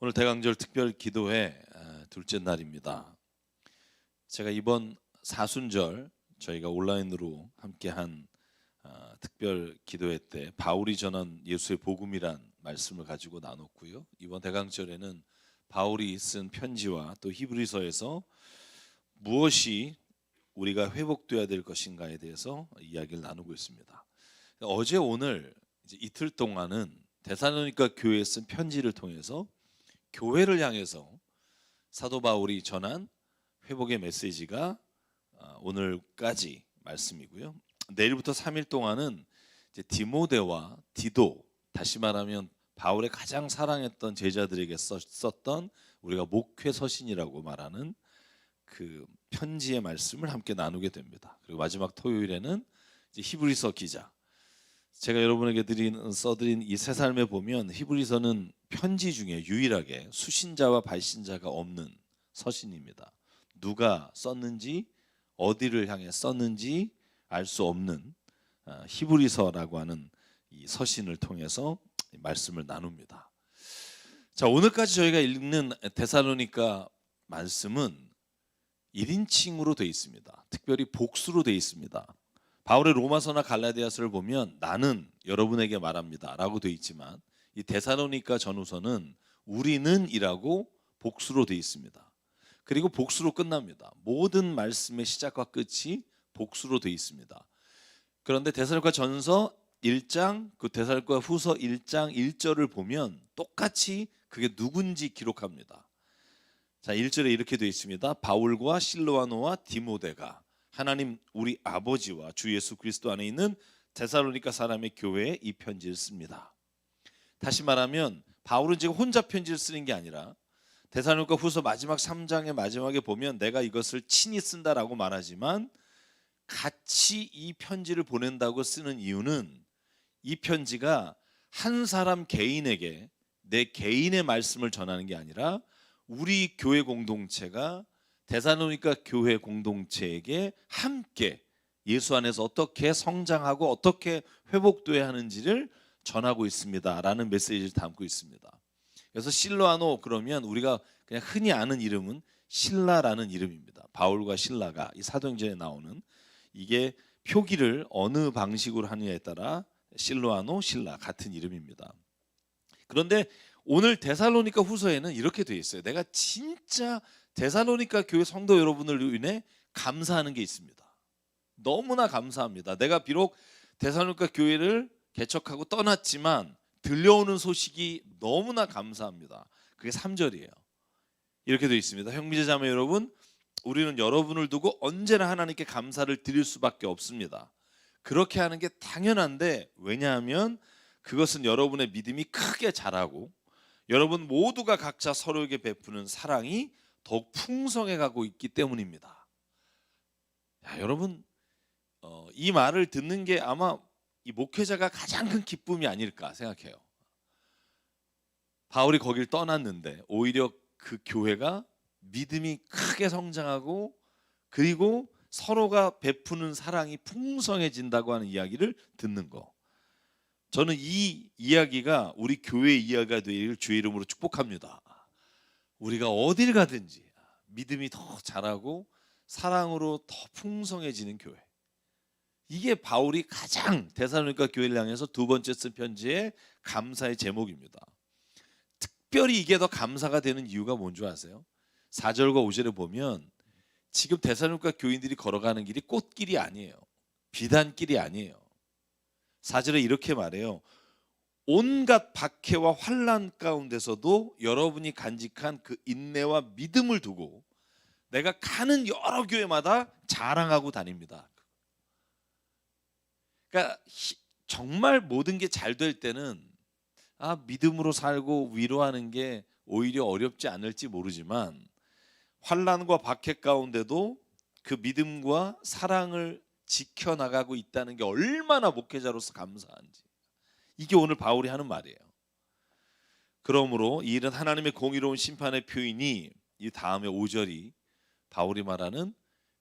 오늘 대강절 특별 기도회 둘째 날입니다. 제가 이번 사순절 저희가 온라인으로 함께한 특별 기도회 때 바울이 전한 예수의 복음이란 말씀을 가지고 나눴고요. 이번 대강절에는 바울이 쓴 편지와 또 히브리서에서 무엇이 우리가 회복되어야 될 것인가에 대해서 이야기를 나누고 있습니다. 어제 오늘 이제 이틀 동안은 데살로니가 교회에 쓴 편지를 통해서 교회를 향해서 사도 바울이 전한 회복의 메시지가 오늘까지 말씀이고요. 내일부터 3일 동안은 이제 디모데와 디도, 다시 말하면 바울의 가장 사랑했던 제자들에게 썼던 우리가 목회 서신이라고 말하는 그 편지의 말씀을 함께 나누게 됩니다. 그리고 마지막 토요일에는 이제 히브리서 기자, 제가 여러분에게 써드린 이 새 삶에 보면 히브리서는 편지 중에 유일하게 수신자와 발신자가 없는 서신입니다. 누가 썼는지 어디를 향해 썼는지 알 수 없는 히브리서라고 하는 이 서신을 통해서 말씀을 나눕니다. 자, 오늘까지 저희가 읽는 데살로니가 말씀은 1인칭으로 되어 있습니다. 특별히 복수로 되어 있습니다. 바울의 로마서나 갈라디아서를 보면 나는 여러분에게 말합니다 라고 되어 있지만 이 데살로니가 전후서는 우리는이라고 복수로 되어 있습니다. 그리고 복수로 끝납니다. 모든 말씀의 시작과 끝이 복수로 되어 있습니다. 그런데 데살로니가 전서 1장, 그 데살로니가 후서 1장 1절을 보면 똑같이 그게 누군지 기록합니다. 자, 1절에 이렇게 되어 있습니다. 바울과 실로아노와 디모데가 하나님 우리 아버지와 주 예수 그리스도 안에 있는 데살로니가 사람의 교회에 이 편지를 씁니다. 다시 말하면 바울은 지금 혼자 편지를 쓰는 게 아니라 데살로니가 후서 마지막 3장의 마지막에 보면 내가 이것을 친히 쓴다라고 말하지만 같이 이 편지를 보낸다고 쓰는 이유는 이 편지가 한 사람 개인에게 내 개인의 말씀을 전하는 게 아니라 우리 교회 공동체가 데살로니가 교회 공동체에게 함께 예수 안에서 어떻게 성장하고 어떻게 회복돼야 하는지를 전하고 있습니다라는 메시지를 담고 있습니다. 그래서 실로아노 그러면 우리가 그냥 흔히 아는 이름은 실라라는 이름입니다. 바울과 실라가 이 사도행전에 나오는 이게 표기를 어느 방식으로 하느냐에 따라 실로아노, 실라 같은 이름입니다. 그런데 오늘 데살로니가 후서에는 이렇게 되어 있어요. 내가 진짜 데살로니가 교회 성도 여러분을 인해 감사하는 게 있습니다. 너무나 감사합니다. 내가 비록 데살로니가 교회를 개척하고 떠났지만 들려오는 소식이 너무나 감사합니다. 그게 3절이에요. 이렇게 되어 있습니다. 형제자 자매 여러분, 우리는 여러분을 두고 언제나 하나님께 감사를 드릴 수밖에 없습니다. 그렇게 하는 게 당연한데 왜냐하면 그것은 여러분의 믿음이 크게 자라고 여러분 모두가 각자 서로에게 베푸는 사랑이 더욱 풍성해 가고 있기 때문입니다. 야, 여러분 이 말을 듣는 게 아마 이 목회자가 가장 큰 기쁨이 아닐까 생각해요. 바울이 거길 떠났는데 오히려 그 교회가 믿음이 크게 성장하고 그리고 서로가 베푸는 사랑이 풍성해진다고 하는 이야기를 듣는 거. 저는 이 이야기가 우리 교회의 이야기가 되기를 주의 이름으로 축복합니다. 우리가 어딜 가든지 믿음이 더 자라고 사랑으로 더 풍성해지는 교회. 이게 바울이 가장 데살로니가 교회를 향해서 두 번째 쓴 편지의 감사의 제목입니다. 특별히 이게 더 감사가 되는 이유가 뭔지 아세요? 4절과 5절에 보면 지금 데살로니가 교인들이 걸어가는 길이 꽃길이 아니에요. 비단길이 아니에요. 4절에 이렇게 말해요. 온갖 박해와 환난 가운데서도 여러분이 간직한 그 인내와 믿음을 두고 내가 가는 여러 교회마다 자랑하고 다닙니다. 그러니까 정말 모든 게 잘 될 때는 믿음으로 살고 위로하는 게 오히려 어렵지 않을지 모르지만 환난과 박해 가운데도 그 믿음과 사랑을 지켜나가고 있다는 게 얼마나 목회자로서 감사한지. 이게 오늘 바울이 하는 말이에요. 그러므로 이 일은 하나님의 공의로운 심판의 표이니 이 다음에 5절이 바울이 말하는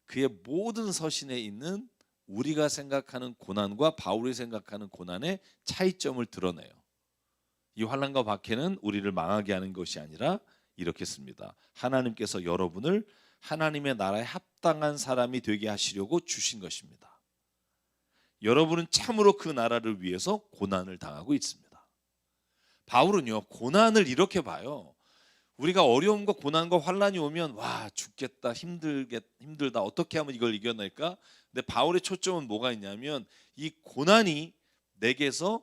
그의 모든 서신에 있는 우리가 생각하는 고난과 바울이 생각하는 고난의 차이점을 드러내요. 이 환난과 박해는 우리를 망하게 하는 것이 아니라 이렇게 씁니다. 하나님께서 여러분을 하나님의 나라에 합당한 사람이 되게 하시려고 주신 것입니다. 여러분은 참으로 그 나라를 위해서 고난을 당하고 있습니다. 바울은요, 고난을 이렇게 봐요. 우리가 어려움과 고난과 환난이 오면 와, 죽겠다, 힘들다, 어떻게 하면 이걸 이겨낼까? 근데 바울의 초점은 뭐가 있냐면 이 고난이 내게서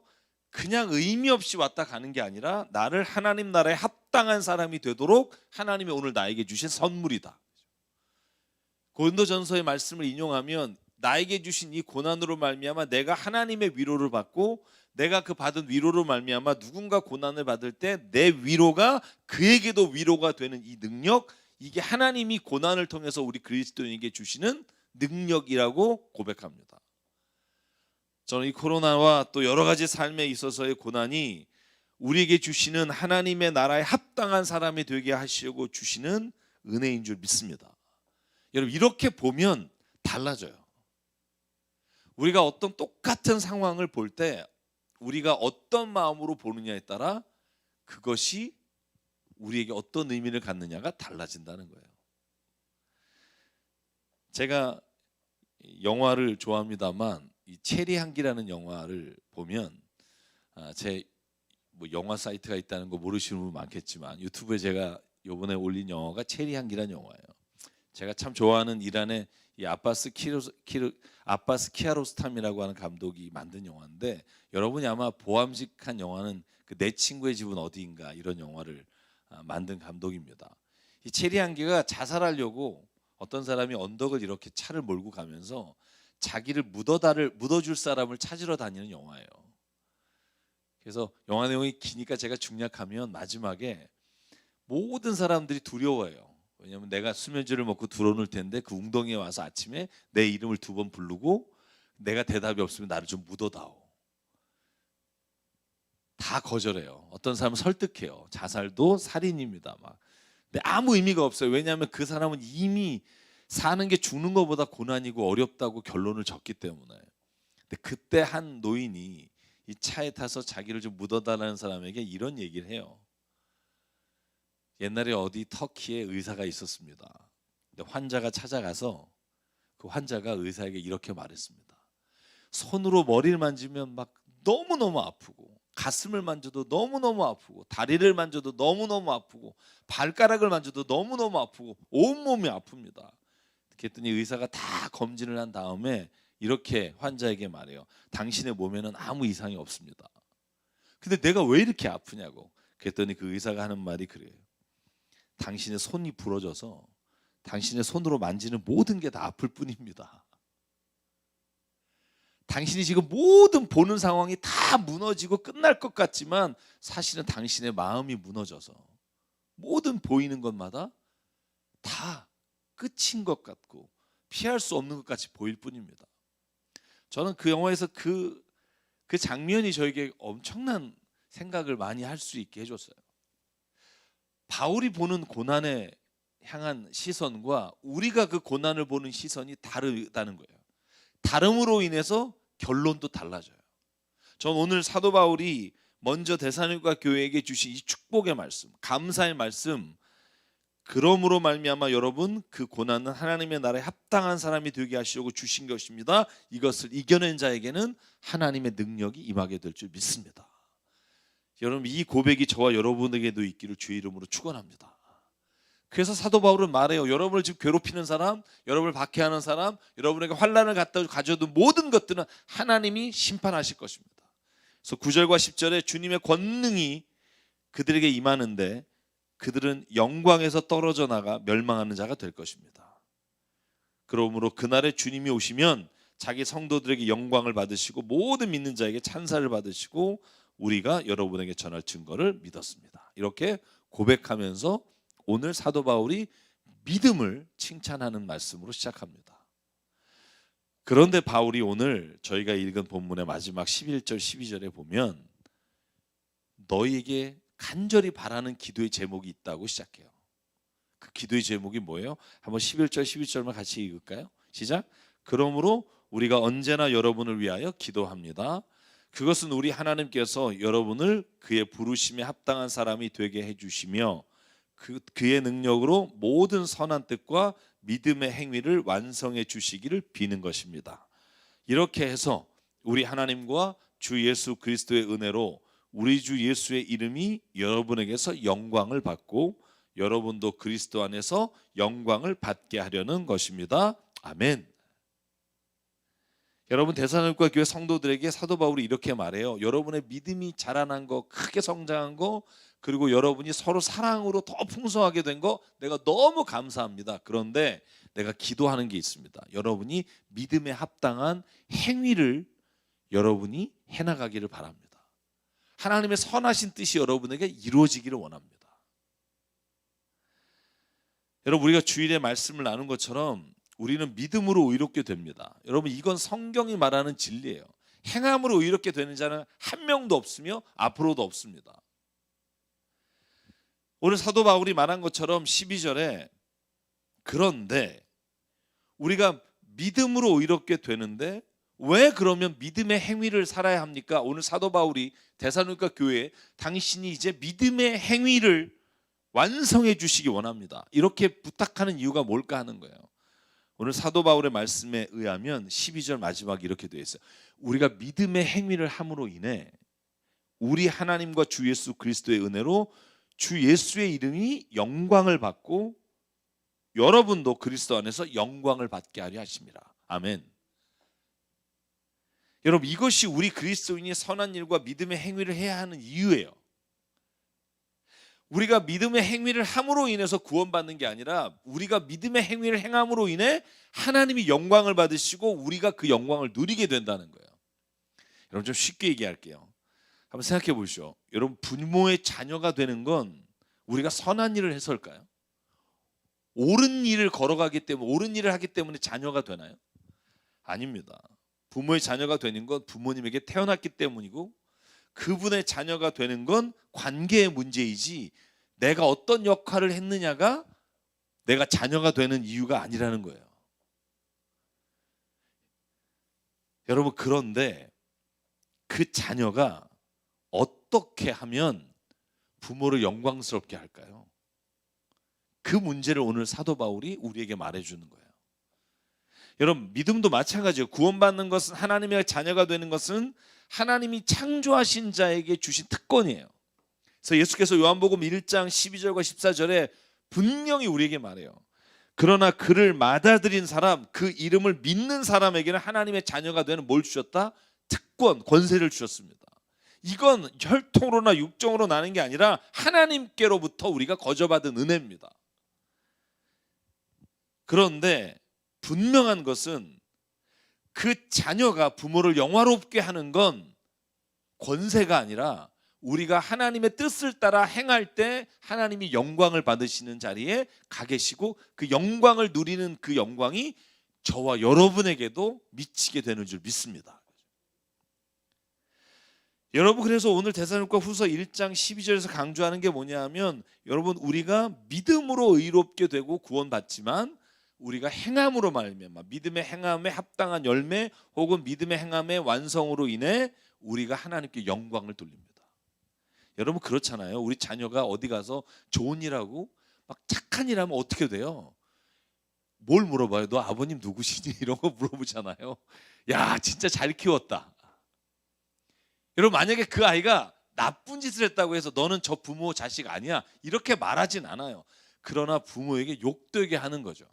그냥 의미 없이 왔다 가는 게 아니라 나를 하나님 나라에 합당한 사람이 되도록 하나님이 오늘 나에게 주신 선물이다. 고린도전서의 말씀을 인용하면 나에게 주신 이 고난으로 말미암아 내가 하나님의 위로를 받고 내가 그 받은 위로로 말미암아 누군가 고난을 받을 때 내 위로가 그에게도 위로가 되는 이 능력, 이게 하나님이 고난을 통해서 우리 그리스도인에게 주시는 능력이라고 고백합니다. 저는 이 코로나와 또 여러 가지 삶에 있어서의 고난이 우리에게 주시는 하나님의 나라에 합당한 사람이 되게 하시려고 주시는 은혜인 줄 믿습니다. 여러분, 이렇게 보면 달라져요. 우리가 어떤 똑같은 상황을 볼 때 우리가 어떤 마음으로 보느냐에 따라 그것이 우리에게 어떤 의미를 갖느냐가 달라진다는 거예요. 제가 영화를 좋아합니다만 이 체리 향기라는 영화를 보면 제 뭐 영화 사이트가 있다는 거 모르시는 분 많겠지만 유튜브에 제가 이번에 올린 영화가 체리 향기라는 영화예요. 제가 참 좋아하는 이란의 이 아바스 키아로스탐이라고 하는 감독이 만든 영화인데, 여러분이 아마 보암직한 영화는 그 내 친구의 집은 어디인가 이런 영화를 만든 감독입니다. 이 체리 향기가 자살하려고 어떤 사람이 언덕을 이렇게 차를 몰고 가면서 자기를 묻어줄 사람을 찾으러 다니는 영화예요. 그래서 영화 내용이 기니까 제가 중략하면 마지막에 모든 사람들이 두려워해요. 왜냐하면 내가 수면제를 먹고 들어올 텐데 그 웅덩이에 와서 아침에 내 이름을 2번 부르고 내가 대답이 없으면 나를 좀 묻어다오. 다 거절해요. 어떤 사람은 설득해요. 자살도 살인입니다. 막. 근데 아무 의미가 없어요. 왜냐하면 그 사람은 이미 사는 게 죽는 것보다 고난이고 어렵다고 결론을 졌기 때문에. 근데 그때 한 노인이 이 차에 타서 자기를 좀 묻어달라는 사람에게 이런 얘기를 해요. 옛날에 어디 터키에 의사가 있었습니다. 근데 환자가 찾아가서 그 환자가 의사에게 이렇게 말했습니다. 손으로 머리를 만지면 막 너무너무 아프고, 가슴을 만져도 너무너무 아프고, 다리를 만져도 너무너무 아프고, 발가락을 만져도 너무너무 아프고, 온몸이 아픕니다. 그랬더니 의사가 다 검진을 한 다음에 이렇게 환자에게 말해요. 당신의 몸에는 아무 이상이 없습니다. 근데 내가 왜 이렇게 아프냐고. 그랬더니 그 의사가 하는 말이 그래요. 당신의 손이 부러져서 당신의 손으로 만지는 모든 게 다 아플 뿐입니다. 당신이 지금 모든 보는 상황이 다 무너지고 끝날 것 같지만 사실은 당신의 마음이 무너져서 모든 보이는 것마다 다 끝인 것 같고 피할 수 없는 것 같이 보일 뿐입니다. 저는 그 영화에서 그 장면이 저에게 엄청난 생각을 많이 할 수 있게 해줬어요. 바울이 보는 고난에 향한 시선과 우리가 그 고난을 보는 시선이 다르다는 거예요. 다름으로 인해서 결론도 달라져요. 전 오늘 사도 바울이 먼저 데살로니가 교회에게 주신 이 축복의 말씀, 감사의 말씀, 그러므로 말미암아 여러분 그 고난은 하나님의 나라에 합당한 사람이 되게 하시려고 주신 것입니다. 이것을 이겨낸 자에게는 하나님의 능력이 임하게 될 줄 믿습니다. 여러분, 이 고백이 저와 여러분에게도 있기를 주의 이름으로 축원합니다. 그래서 사도 바울은 말해요. 여러분을 지금 괴롭히는 사람, 여러분을 박해하는 사람, 여러분에게 환난을 가져둔 모든 것들은 하나님이 심판하실 것입니다. 그래서 9절과 10절에 주님의 권능이 그들에게 임하는데 그들은 영광에서 떨어져 나가 멸망하는 자가 될 것입니다. 그러므로 그날에 주님이 오시면 자기 성도들에게 영광을 받으시고 모든 믿는 자에게 찬사를 받으시고 우리가 여러분에게 전할 증거를 믿었습니다. 이렇게 고백하면서 오늘 사도 바울이 믿음을 칭찬하는 말씀으로 시작합니다. 그런데 바울이 오늘 저희가 읽은 본문의 마지막 11절 12절에 보면 너희에게 간절히 바라는 기도의 제목이 있다고 시작해요. 그 기도의 제목이 뭐예요? 한번 11절 12절만 같이 읽을까요? 시작. 그러므로 우리가 언제나 여러분을 위하여 기도합니다. 그것은 우리 하나님께서 여러분을 그의 부르심에 합당한 사람이 되게 해주시며 그의 능력으로 모든 선한 뜻과 믿음의 행위를 완성해 주시기를 비는 것입니다. 이렇게 해서 우리 하나님과 주 예수 그리스도의 은혜로 우리 주 예수의 이름이 여러분에게서 영광을 받고 여러분도 그리스도 안에서 영광을 받게 하려는 것입니다. 아멘. 여러분, 데살로니가 교회 성도들에게 사도 바울이 이렇게 말해요. 여러분의 믿음이 자라난 거, 크게 성장한 거, 그리고 여러분이 서로 사랑으로 더 풍성하게 된 거 내가 너무 감사합니다. 그런데 내가 기도하는 게 있습니다. 여러분이 믿음에 합당한 행위를 여러분이 해나가기를 바랍니다. 하나님의 선하신 뜻이 여러분에게 이루어지기를 원합니다. 여러분, 우리가 주일에 말씀을 나눈 것처럼 우리는 믿음으로 의롭게 됩니다. 여러분, 이건 성경이 말하는 진리예요. 행함으로 의롭게 되는 자는 한 명도 없으며 앞으로도 없습니다. 오늘 사도 바울이 말한 것처럼 12절에 그런데 우리가 믿음으로 의롭게 되는데 왜 그러면 믿음의 행위를 살아야 합니까? 오늘 사도 바울이 데살로니가 교회에 당신이 이제 믿음의 행위를 완성해 주시기 원합니다. 이렇게 부탁하는 이유가 뭘까 하는 거예요. 오늘 사도 바울의 말씀에 의하면 12절 마지막에 이렇게 되어 있어요. 우리가 믿음의 행위를 함으로 인해 우리 하나님과 주 예수 그리스도의 은혜로 주 예수의 이름이 영광을 받고 여러분도 그리스도 안에서 영광을 받게 하려 하십니다. 아멘. 여러분, 이것이 우리 그리스도인이 선한 일과 믿음의 행위를 해야 하는 이유예요. 우리가 믿음의 행위를 함으로 인해서 구원받는 게 아니라 우리가 믿음의 행위를 행함으로 인해 하나님이 영광을 받으시고 우리가 그 영광을 누리게 된다는 거예요. 여러분, 좀 쉽게 얘기할게요. 한번 생각해 보시죠. 여러분, 부모의 자녀가 되는 건 우리가 선한 일을 해서일까요? 옳은 일을 걸어가기 때문에, 옳은 일을 하기 때문에 자녀가 되나요? 아닙니다. 부모의 자녀가 되는 건 부모님에게 태어났기 때문이고 그분의 자녀가 되는 건 관계의 문제이지 내가 어떤 역할을 했느냐가 내가 자녀가 되는 이유가 아니라는 거예요. 여러분, 그런데 그 자녀가 어떻게 하면 부모를 영광스럽게 할까요? 그 문제를 오늘 사도 바울이 우리에게 말해주는 거예요. 여러분, 믿음도 마찬가지예요. 구원받는 것은, 하나님의 자녀가 되는 것은 하나님이 창조하신 자에게 주신 특권이에요. 그래서 예수께서 요한복음 1장 12절과 14절에 분명히 우리에게 말해요. 그러나 그를 받아들인 사람, 그 이름을 믿는 사람에게는 하나님의 자녀가 되는 뭘 주셨다? 특권, 권세를 주셨습니다. 이건 혈통으로나 육정으로 나는 게 아니라 하나님께로부터 우리가 거저받은 은혜입니다. 그런데 분명한 것은 그 자녀가 부모를 영화롭게 하는 건 권세가 아니라 우리가 하나님의 뜻을 따라 행할 때 하나님이 영광을 받으시는 자리에 가 계시고 그 영광을 누리는 그 영광이 저와 여러분에게도 미치게 되는 줄 믿습니다. 여러분, 그래서 오늘 데살로니가 후서 1장 12절에서 강조하는 게 뭐냐 하면 여러분, 우리가 믿음으로 의롭게 되고 구원받지만 우리가 행함으로 말미암아 믿음의 행함에 합당한 열매 혹은 믿음의 행함의 완성으로 인해 우리가 하나님께 영광을 돌립니다. 여러분, 그렇잖아요. 우리 자녀가 어디 가서 좋은 일하고 막 착한 일 하면 어떻게 돼요? 뭘 물어봐요? 너 아버님 누구시니? 이런 거 물어보잖아요. 야, 진짜 잘 키웠다. 여러분, 만약에 그 아이가 나쁜 짓을 했다고 해서 너는 저 부모 자식 아니야, 이렇게 말하진 않아요. 그러나 부모에게 욕되게 하는 거죠.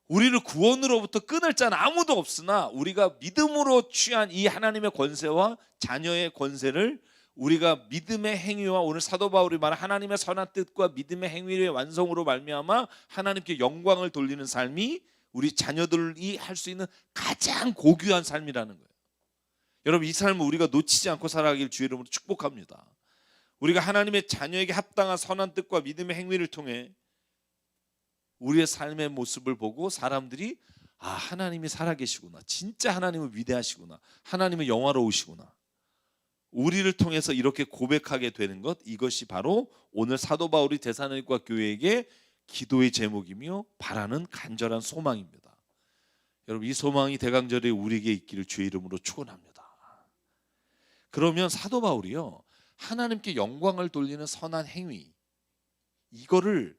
우리를 구원으로부터 끊을 자는 아무도 없으나 우리가 믿음으로 취한 이 하나님의 권세와 자녀의 권세를 우리가 믿음의 행위와 오늘 사도 바울이 말한 하나님의 선한 뜻과 믿음의 행위의 완성으로 말미암아 하나님께 영광을 돌리는 삶이 우리 자녀들이 할 수 있는 가장 고귀한 삶이라는 거예요. 여러분, 이 삶을 우리가 놓치지 않고 살아가길 주의 이름으로 축복합니다. 우리가 하나님의 자녀에게 합당한 선한 뜻과 믿음의 행위를 통해 우리의 삶의 모습을 보고 사람들이 아, 하나님이 살아계시구나, 진짜 하나님은 위대하시구나, 하나님은 영화로우시구나, 우리를 통해서 이렇게 고백하게 되는 것, 이것이 바로 오늘 사도 바울이 데살로니가 교회에게 기도의 제목이며 바라는 간절한 소망입니다. 여러분, 이 소망이 대강절에 우리에게 있기를 주의 이름으로 축원합니다. 그러면 사도 바울이요, 하나님께 영광을 돌리는 선한 행위, 이거를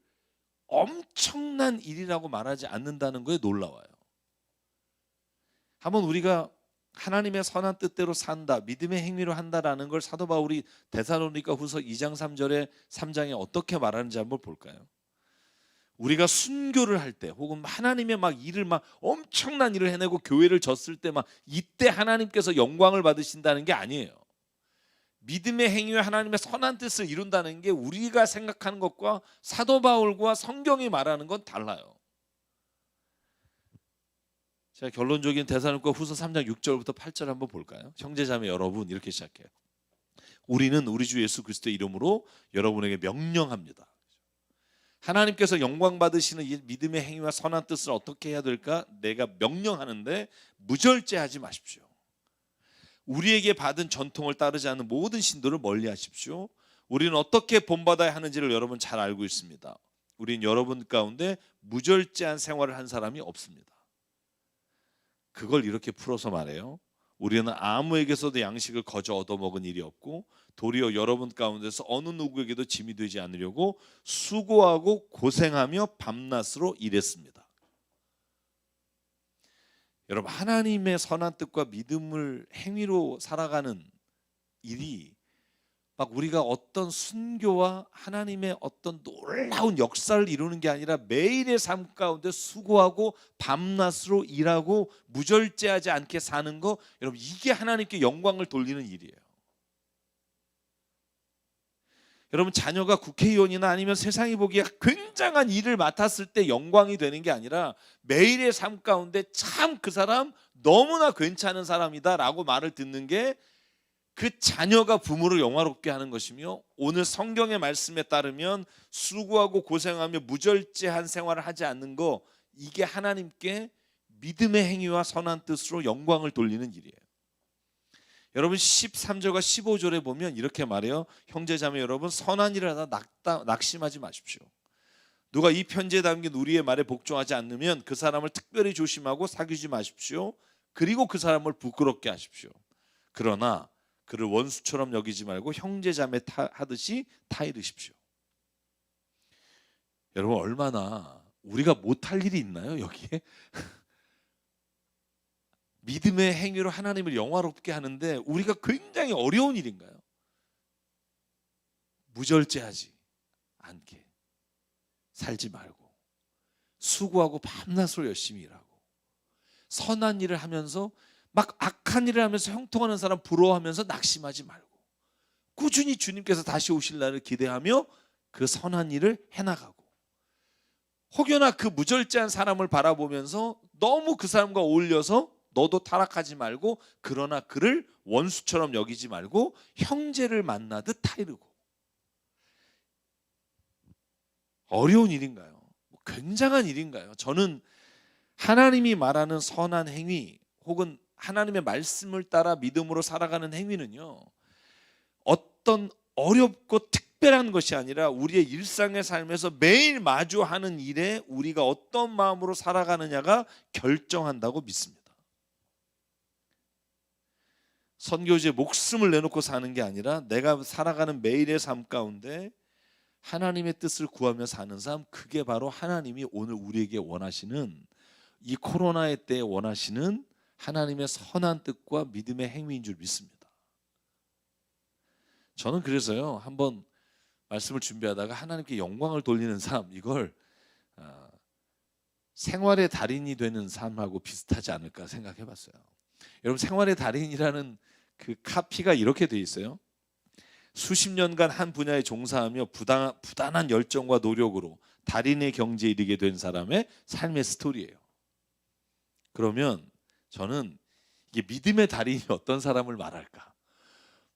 엄청난 일이라고 말하지 않는다는 거에 놀라워요. 한번 우리가 하나님의 선한 뜻대로 산다, 믿음의 행위로 한다라는 걸 사도 바울이 데살로니가 후서 2장 3장에 어떻게 말하는지 한번 볼까요? 우리가 순교를 할 때, 혹은 하나님의 막 일을 막 엄청난 일을 해내고 교회를 졌을 때 막 이때 하나님께서 영광을 받으신다는 게 아니에요. 믿음의 행위와 하나님의 선한 뜻을 이룬다는 게 우리가 생각하는 것과 사도 바울과 성경이 말하는 건 달라요. 제가 결론적인 데살로니가 후서 3장 6절부터 8절 한번 볼까요? 형제자매 여러분, 이렇게 시작해요. 우리는 우리 주 예수 그리스도의 이름으로 여러분에게 명령합니다. 하나님께서 영광 받으시는 이 믿음의 행위와 선한 뜻을 어떻게 해야 될까? 내가 명령하는데 무절제하지 마십시오. 우리에게 받은 전통을 따르지 않는 모든 신도를 멀리하십시오. 우리는 어떻게 본받아야 하는지를 여러분 잘 알고 있습니다. 우린 여러분 가운데 무절제한 생활을 한 사람이 없습니다. 그걸 이렇게 풀어서 말해요. 우리는 아무에게서도 양식을 거저 얻어먹은 일이 없고 도리어 여러분 가운데서 어느 누구에게도 짐이 되지 않으려고 수고하고 고생하며 밤낮으로 일했습니다. 여러분, 하나님의 선한 뜻과 믿음을 행위로 살아가는 일이 막 우리가 어떤 순교와 하나님의 어떤 놀라운 역사를 이루는 게 아니라 매일의 삶 가운데 수고하고 밤낮으로 일하고 무절제하지 않게 사는 거, 여러분, 이게 하나님께 영광을 돌리는 일이에요. 여러분, 자녀가 국회의원이나 아니면 세상이 보기에 굉장한 일을 맡았을 때 영광이 되는 게 아니라 매일의 삶 가운데 참 그 사람 너무나 괜찮은 사람이다 라고 말을 듣는 게 그 자녀가 부모를 영화롭게 하는 것이며, 오늘 성경의 말씀에 따르면 수고하고 고생하며 무절제한 생활을 하지 않는 거, 이게 하나님께 믿음의 행위와 선한 뜻으로 영광을 돌리는 일이에요. 여러분, 13절과 15절에 보면 이렇게 말해요. 형제자매 여러분, 선한 일을 하다 낙심하지 마십시오. 누가 이 편지에 담긴 우리의 말에 복종하지 않으면 그 사람을 특별히 조심하고 사귀지 마십시오. 그리고 그 사람을 부끄럽게 하십시오. 그러나 그를 원수처럼 여기지 말고 형제자매 하듯이 타이르십시오. 여러분, 얼마나 우리가 못할 일이 있나요 여기에? 믿음의 행위로 하나님을 영화롭게 하는데 우리가 굉장히 어려운 일인가요? 무절제하지 않게 살지 말고 수고하고 밤낮으로 열심히 일하고 선한 일을 하면서 막 악한 일을 하면서 형통하는 사람 부러워하면서 낙심하지 말고 꾸준히 주님께서 다시 오실 날을 기대하며 그 선한 일을 해나가고, 혹여나 그 무절제한 사람을 바라보면서 너무 그 사람과 어울려서 너도 타락하지 말고, 그러나 그를 원수처럼 여기지 말고 형제를 만나듯 타이르고. 어려운 일인가요? 굉장한 일인가요? 저는 하나님이 말하는 선한 행위 혹은 하나님의 말씀을 따라 믿음으로 살아가는 행위는요, 어떤 어렵고 특별한 것이 아니라 우리의 일상의 삶에서 매일 마주하는 일에 우리가 어떤 마음으로 살아가느냐가 결정한다고 믿습니다. 선교지에 목숨을 내놓고 사는 게 아니라 내가 살아가는 매일의 삶 가운데 하나님의 뜻을 구하며 사는 삶, 그게 바로 하나님이 오늘 우리에게 원하시는, 이 코로나의 때에 원하시는 하나님의 선한 뜻과 믿음의 행위인 줄 믿습니다. 저는 그래서요, 한번 말씀을 준비하다가 하나님께 영광을 돌리는 삶, 이걸 생활의 달인이 되는 삶하고 비슷하지 않을까 생각해봤어요. 여러분, 생활의 달인이라는 그 카피가 이렇게 돼 있어요. 수십 년간 한 분야에 종사하며 부단한 열정과 노력으로 달인의 경지에 이르게 된 사람의 삶의 스토리예요. 그러면 저는 이게 믿음의 달인이 어떤 사람을 말할까?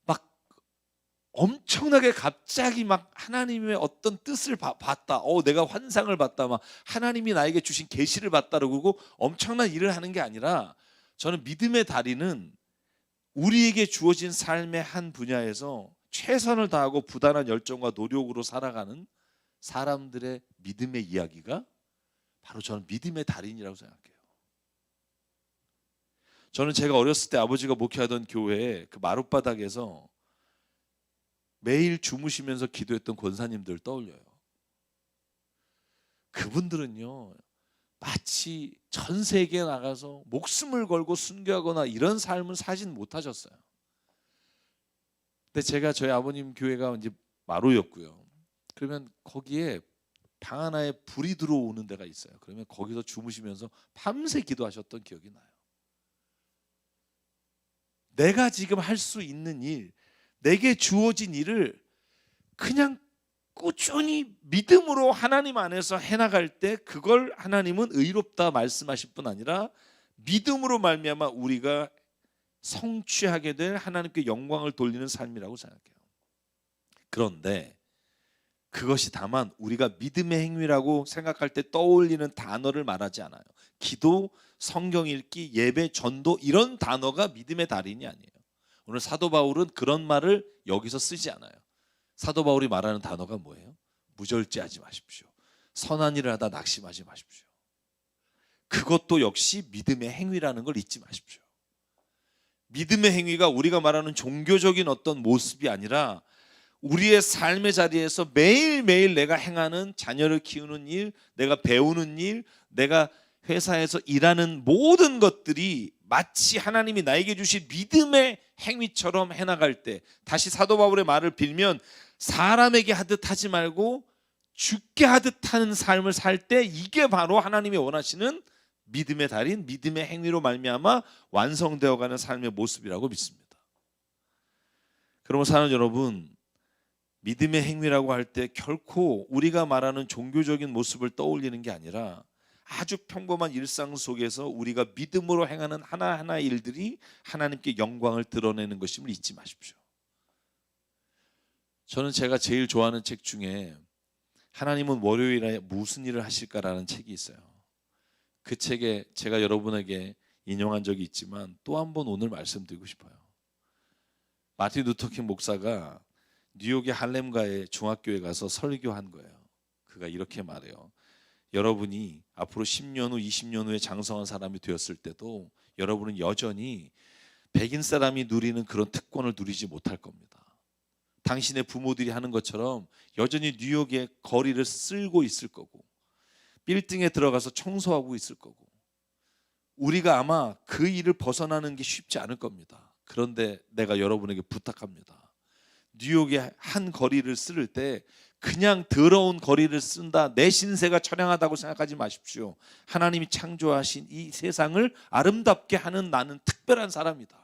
막 엄청나게 갑자기 막 하나님의 어떤 뜻을 봤다. 내가 환상을 봤다. 막 하나님이 나에게 주신 계시를 봤다. 그러고 엄청난 일을 하는 게 아니라, 저는 믿음의 달인은 우리에게 주어진 삶의 한 분야에서 최선을 다하고 부단한 열정과 노력으로 살아가는 사람들의 믿음의 이야기가 바로 저는 믿음의 달인이라고 생각해요. 저는 제가 어렸을 때 아버지가 목회하던 교회에 그 마룻바닥에서 매일 주무시면서 기도했던 권사님들 떠올려요. 그분들은요, 마치 전 세계에 나가서 목숨을 걸고 순교하거나 이런 삶을 사진 못하셨어요. 근데 제가 저희 아버님 교회가 이제 마루였고요. 그러면 거기에 방 하나에 불이 들어오는 데가 있어요. 그러면 거기서 주무시면서 밤새 기도하셨던 기억이 나요. 내가 지금 할 수 있는 일, 내게 주어진 일을 그냥 꾸준히 믿음으로 하나님 안에서 해나갈 때 그걸 하나님은 의롭다 말씀하실 뿐 아니라 믿음으로 말미암아 우리가 성취하게 될 하나님께 영광을 돌리는 삶이라고 생각해요. 그런데 그것이 다만 우리가 믿음의 행위라고 생각할 때 떠올리는 단어를 말하지 않아요. 기도, 성경 읽기, 예배, 전도 이런 단어가 믿음의 달인이 아니에요. 오늘 사도 바울은 그런 말을 여기서 쓰지 않아요. 사도 바울이 말하는 단어가 뭐예요? 무절제하지 마십시오. 선한 일을 하다 낙심하지 마십시오. 그것도 역시 믿음의 행위라는 걸 잊지 마십시오. 믿음의 행위가 우리가 말하는 종교적인 어떤 모습이 아니라 우리의 삶의 자리에서 매일매일 내가 행하는 자녀를 키우는 일, 내가 배우는 일, 내가 회사에서 일하는 모든 것들이 마치 하나님이 나에게 주신 믿음의 행위처럼 해나갈 때, 다시 사도 바울의 말을 빌면 사람에게 하듯 하지 말고 죽게 하듯 하는 삶을 살 때 이게 바로 하나님이 원하시는 믿음의 달인, 믿음의 행위로 말미암아 완성되어가는 삶의 모습이라고 믿습니다. 그러면 사랑하는 여러분, 믿음의 행위라고 할 때 결코 우리가 말하는 종교적인 모습을 떠올리는 게 아니라 아주 평범한 일상 속에서 우리가 믿음으로 행하는 하나하나의 일들이 하나님께 영광을 드러내는 것임을 잊지 마십시오. 저는 제가 제일 좋아하는 책 중에 하나님은 월요일에 무슨 일을 하실까라는 책이 있어요. 그 책에 제가 여러분에게 인용한 적이 있지만 또 한 번 오늘 말씀드리고 싶어요. 마틴 루터킹 목사가 뉴욕의 할렘가의 중학교에 가서 설교한 거예요. 그가 이렇게 말해요. 여러분이 앞으로 10년 후, 20년 후에 장성한 사람이 되었을 때도 여러분은 여전히 백인 사람이 누리는 그런 특권을 누리지 못할 겁니다. 당신의 부모들이 하는 것처럼 여전히 뉴욕의 거리를 쓸고 있을 거고 빌딩에 들어가서 청소하고 있을 거고 우리가 아마 그 일을 벗어나는 게 쉽지 않을 겁니다. 그런데 내가 여러분에게 부탁합니다. 뉴욕의 한 거리를 쓸 때 그냥 더러운 거리를 쓴다, 내 신세가 처량하다고 생각하지 마십시오. 하나님이 창조하신 이 세상을 아름답게 하는 나는 특별한 사람이다.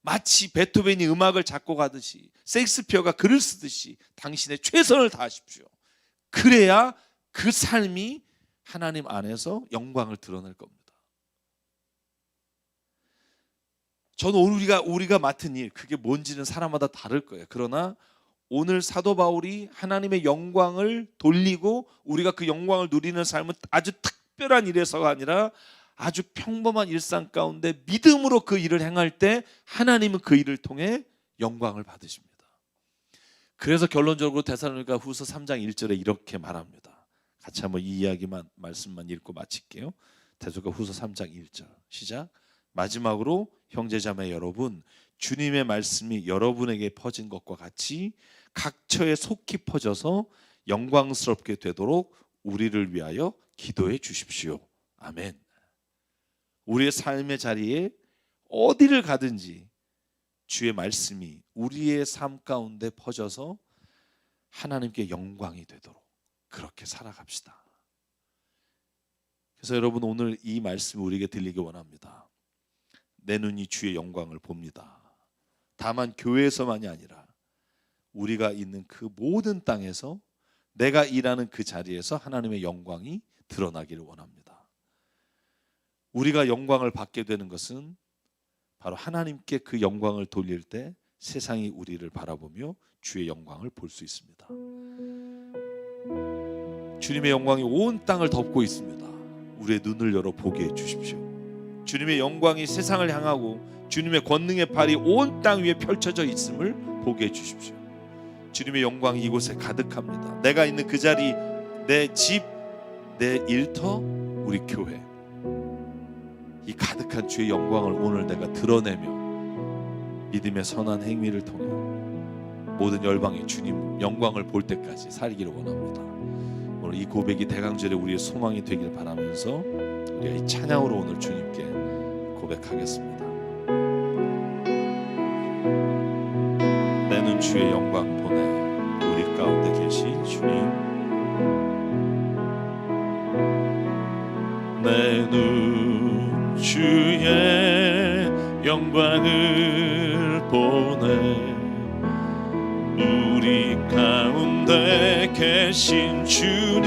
마치 베토벤이 음악을 작곡하듯이 셰익스피어가 글을 쓰듯이 당신의 최선을 다하십시오. 그래야 그 삶이 하나님 안에서 영광을 드러낼 겁니다. 저는 우리가 맡은 일, 그게 뭔지는 사람마다 다를 거예요. 그러나 오늘 사도 바울이 하나님의 영광을 돌리고 우리가 그 영광을 누리는 삶은 아주 특별한 일에서가 아니라 아주 평범한 일상 가운데 믿음으로 그 일을 행할 때 하나님은 그 일을 통해 영광을 받으십니다. 그래서 결론적으로 데살로니가 후서 3장 1절에 이렇게 말합니다. 같이 한번 이 이야기만 말씀만 읽고 마칠게요. 데살로니가 후서 3장 1절 시작. 마지막으로 형제자매 여러분, 주님의 말씀이 여러분에게 퍼진 것과 같이 각처에 속히 퍼져서 영광스럽게 되도록 우리를 위하여 기도해 주십시오. 아멘. 우리의 삶의 자리에 어디를 가든지 주의 말씀이 우리의 삶 가운데 퍼져서 하나님께 영광이 되도록 그렇게 살아갑시다. 그래서 여러분, 오늘 이 말씀이 우리에게 들리기 원합니다. 내 눈이 주의 영광을 봅니다. 다만 교회에서만이 아니라 우리가 있는 그 모든 땅에서 내가 일하는 그 자리에서 하나님의 영광이 드러나기를 원합니다. 우리가 영광을 받게 되는 것은 바로 하나님께 그 영광을 돌릴 때 세상이 우리를 바라보며 주의 영광을 볼 수 있습니다. 주님의 영광이 온 땅을 덮고 있습니다. 우리의 눈을 열어 보게 해주십시오. 주님의 영광이 세상을 향하고 주님의 권능의 팔이 온 땅 위에 펼쳐져 있음을 보게 해주십시오. 주님의 영광이 이곳에 가득합니다. 내가 있는 그 자리, 내 집, 내 일터, 우리 교회, 이 가득한 주의 영광을 오늘 내가 드러내며 믿음의 선한 행위를 통해 모든 열방이 주님 영광을 볼 때까지 살기를 원합니다. 오늘 이 고백이 대강절에 우리의 소망이 되길 바라면서 우리가 이 찬양으로 오늘 주님께 고백하겠습니다. 내는 주의 영광 보내 우리 가운데 계신 주님, 내는 주의 영광을 보내 우리 가운데 계신 주님,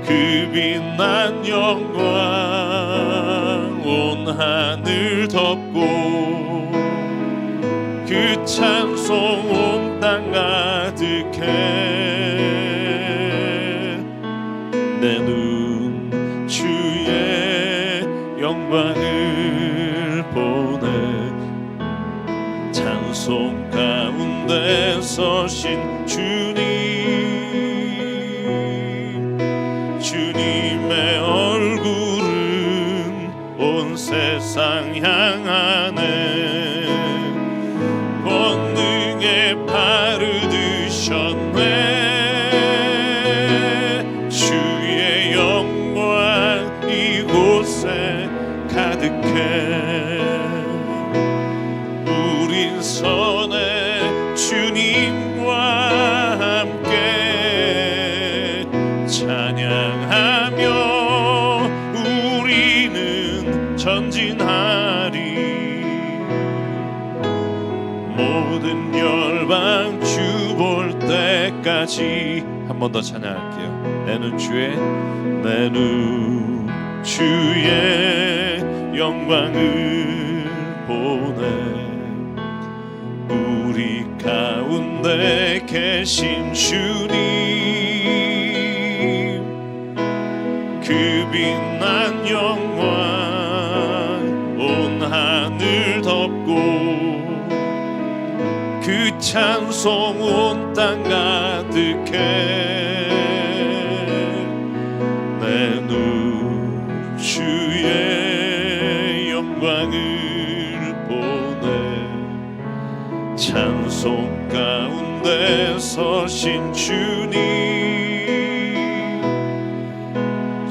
그 빛난 영광 온 하늘 덮고 그 찬송 온 땅 가득해 내 눈 주의 영광을 보내 찬송 가운데 서신 주님, 주님의 얼굴은 온 세상 향하네 권능의 발을 드셨네 주의 영광 이곳에 가득해 우린 선해 주님과 함께 찬양하며 우리는 전진하리 모든 열방 주 볼 때까지. 한 번 더 찬양할게요. 내는 주의 영광을 보내 우리 가운데 계신 주님, 그 빛난 영광 온 하늘 덮고 그 찬송 온 땅 가득해 내 눈 주의 영광을 보내 찬송 가운데 서신 주님,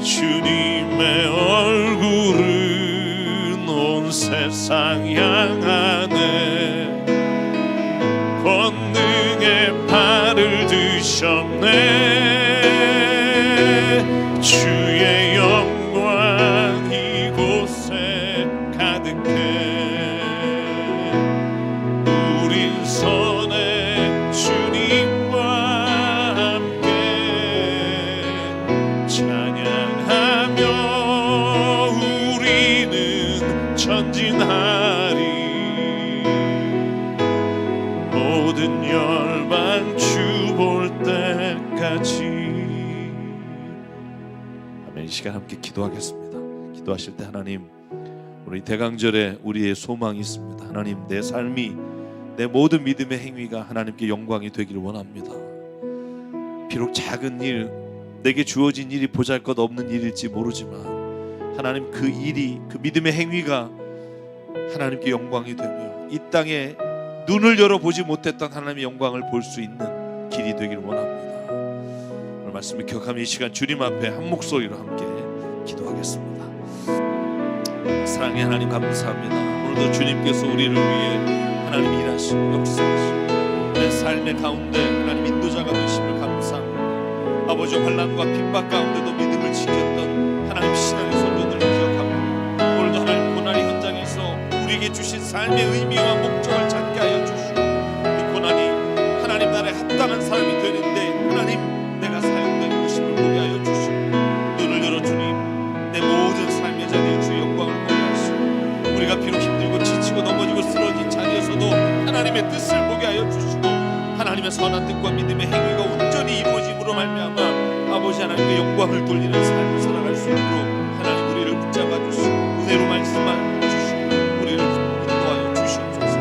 주님의 얼굴은 온 세상 향하네 권능의 발을 드셨네 주의 영광 이곳에 가득해 우린 선해 주님과 함께 찬양하며 우리는 전진하리 모든 열방 주 볼 때까지. 아멘. 이 시간 함께 기도하겠습니다. 기도하실 때 하나님, 우리 대강절에 우리의 소망이 있습니다. 하나님, 내 삶이 내 모든 믿음의 행위가 하나님께 영광이 되기를 원합니다. 비록 작은 일, 내게 주어진 일이 보잘것없는 일일지 모르지만 하나님, 그 일이, 그 믿음의 행위가 하나님께 영광이 되며 이 땅에 눈을 열어보지 못했던 하나님의 영광을 볼 수 있는 길이 되기를 원합니다. 오늘 말씀을 기억하며 이 시간 주님 앞에 한 목소리로 함께 기도하겠습니다. 사랑의 하나님, 감사합니다. 오늘도 주님께서 우리를 위해 하나님 일하시고 역사하시고 내 삶의 가운데 하나님 인도자가 되심을 감사합니다. 아버지, 환난과 핍박 가운데도 믿음을 지켰던 하나님 신앙의 선조들을 기억합니다. 오늘도 하나님 고난의 현장에서 우리에게 주신 삶의 의미와 목적을 찾게 하여 주시고 그 고난이 하나님 나라에 합당한 사람이 되는데 하나님 내가 사용되는 것임을 보게 하여 주시고 눈을 열어 주님, 내 모든 삶의 자리에 주의 영광을 보게 하시고 우리가 비록 힘들고 지치고 넘어지고 쓰러진 자리에서도 하나님의 뜻을 보게 하여 주시고 하나님의 선한 뜻과 믿음의 행위가 온전히 이루어짐으로 말미암아 아버지 하나님께 영광을 돌리는 삶을 살아갈 수 있도록 하나님 우리를 붙잡아 주시고 은혜로 말씀하여 주시고 우리를 인도하여 주시옵소서.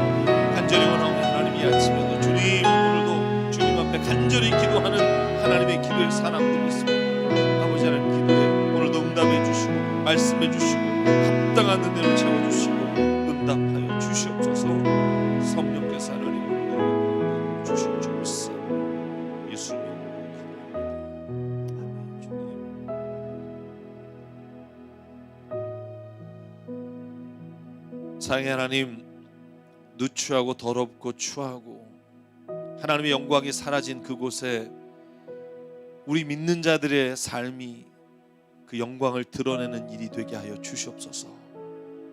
간절히 원하오니 하나님 이 아침에도 주님, 오늘도 주님 앞에 간절히 기도하는 하나님의 기도의 사람들이 있습니다. 아버지 하나님 기도에 오늘도 사랑의 하나님, 누추하고 더럽고 추하고 하나님의 영광이 사라진 그곳에 우리 믿는 자들의 삶이 그 영광을 드러내는 일이 되게 하여 주시옵소서.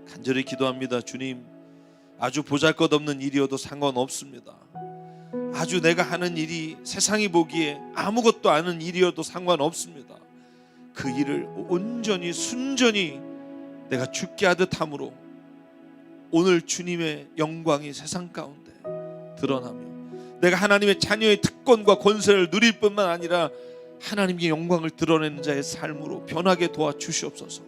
간절히 기도합니다. 주님, 아주 보잘것없는 일이어도 상관없습니다. 아주 내가 하는 일이 세상이 보기에 아무것도 아닌 일이어도 상관없습니다. 그 일을 온전히 순전히 내가 죽게 하듯 함으로 오늘 주님의 영광이 세상 가운데 드러나며 내가 하나님의 자녀의 특권과 권세를 누릴 뿐만 아니라 하나님의 영광을 드러내는 자의 삶으로 변하게 도와주시옵소서.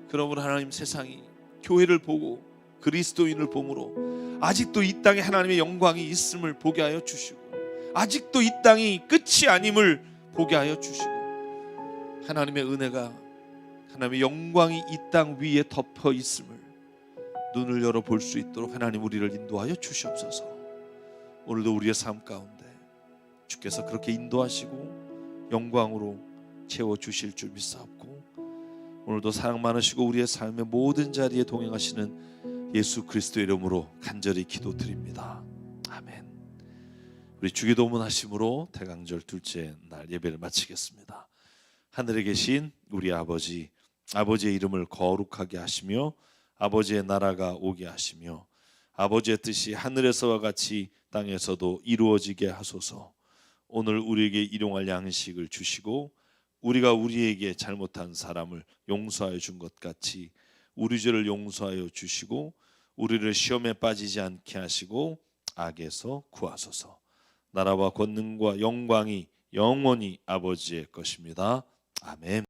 그러므로 하나님, 세상이 교회를 보고 그리스도인을 보므로 아직도 이 땅에 하나님의 영광이 있음을 보게 하여 주시고, 아직도 이 땅이 끝이 아님을 보게 하여 주시고, 하나님의 은혜가, 하나님의 영광이 이 땅 위에 덮여 있음을 눈을 열어 볼 수 있도록 하나님 우리를 인도하여 주시옵소서. 오늘도 우리의 삶 가운데 주께서 그렇게 인도하시고 영광으로 채워주실 줄 믿사옵고, 오늘도 사랑 많으시고 우리의 삶의 모든 자리에 동행하시는 예수 그리스도의 이름으로 간절히 기도드립니다. 아멘. 우리 주기도문 하심으로 대강절 둘째 날 예배를 마치겠습니다. 하늘에 계신 우리 아버지, 아버지의 이름을 거룩하게 하시며 아버지의 나라가 오게 하시며 아버지의 뜻이 하늘에서와 같이 땅에서도 이루어지게 하소서. 오늘 우리에게 일용할 양식을 주시고 우리가 우리에게 잘못한 사람을 용서하여 준 것 같이 우리 죄를 용서하여 주시고 우리를 시험에 빠지지 않게 하시고 악에서 구하소서. 나라와 권능과 영광이 영원히 아버지의 것입니다. 아멘.